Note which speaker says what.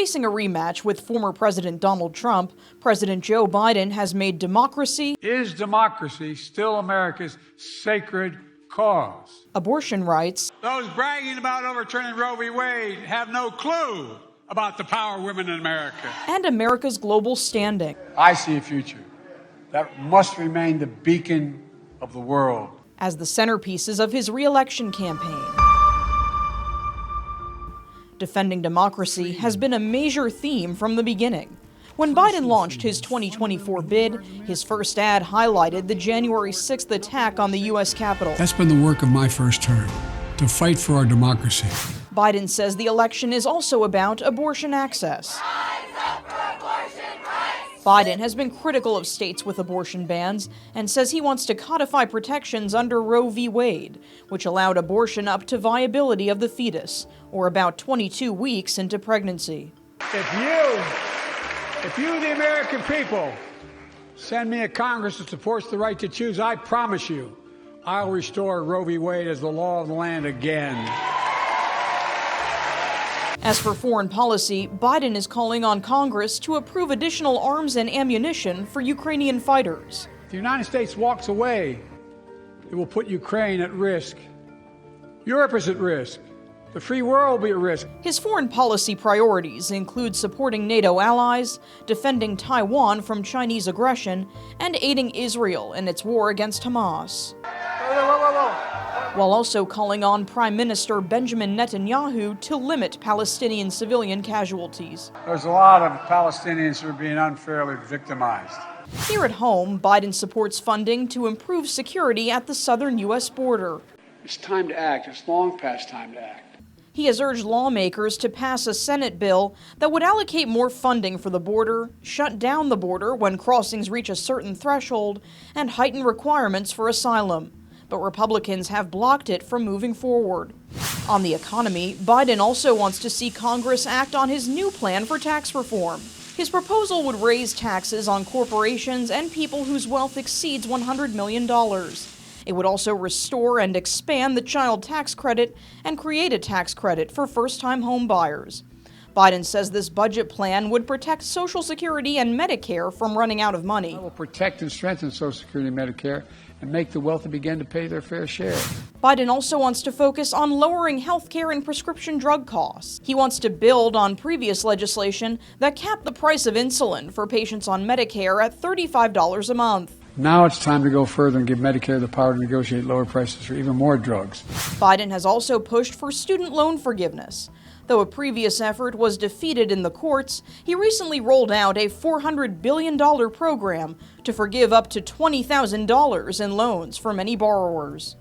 Speaker 1: Facing a rematch with former President Donald Trump, President Joe Biden has made democracy.
Speaker 2: Is democracy still America's sacred cause?
Speaker 1: Abortion rights.
Speaker 2: Those bragging about overturning Roe v. Wade have no clue about the power of women in America.
Speaker 1: And America's global standing.
Speaker 2: I see a future that must remain the beacon of the world.
Speaker 1: As the centerpieces of his reelection campaign. Defending democracy has been a major theme from the beginning. When Biden launched his 2024 bid, his first ad highlighted the January 6th attack on the U.S. Capitol.
Speaker 3: That's been the work of my first term, to fight for our democracy.
Speaker 1: Biden says the election is also about abortion access. Biden has been critical of states with abortion bans and says he wants to codify protections under Roe v. Wade, which allowed abortion up to viability of the fetus, or about 22 weeks into pregnancy.
Speaker 2: If you, the American people, send me a Congress that supports the right to choose, I promise you, I'll restore Roe v. Wade as the law of the land again.
Speaker 1: As for foreign policy, Biden is calling on Congress to approve additional arms and ammunition for Ukrainian fighters.
Speaker 2: If the United States walks away, it will put Ukraine at risk. Europe is at risk. The free world will be at risk.
Speaker 1: His foreign policy priorities include supporting NATO allies, defending Taiwan from Chinese aggression, and aiding Israel in its war against Hamas. While also calling on Prime Minister Benjamin Netanyahu to limit Palestinian civilian casualties.
Speaker 2: There's a lot of Palestinians who are being unfairly victimized.
Speaker 1: Here at home, Biden supports funding to improve security at the southern U.S. border.
Speaker 2: It's time to act. It's long past time to act.
Speaker 1: He has urged lawmakers to pass a Senate bill that would allocate more funding for the border, shut down the border when crossings reach a certain threshold, and heighten requirements for asylum. But Republicans have blocked it from moving forward. On the economy, Biden also wants to see Congress act on his new plan for tax reform. His proposal would raise taxes on corporations and people whose wealth exceeds $100 million. It would also restore and expand the child tax credit and create a tax credit for first-time home buyers. Biden says this budget plan would protect Social Security and Medicare from running out of money.
Speaker 2: It will protect and strengthen Social Security and Medicare and make the wealthy begin to pay their fair share.
Speaker 1: Biden also wants to focus on lowering health care and prescription drug costs. He wants to build on previous legislation that capped the price of insulin for patients on Medicare at $35 a month.
Speaker 2: Now it's time to go further and give Medicare the power to negotiate lower prices for even more drugs.
Speaker 1: Biden has also pushed for student loan forgiveness. Though a previous effort was defeated in the courts, he recently rolled out a $400 billion program to forgive up to $20,000 in loans for many borrowers.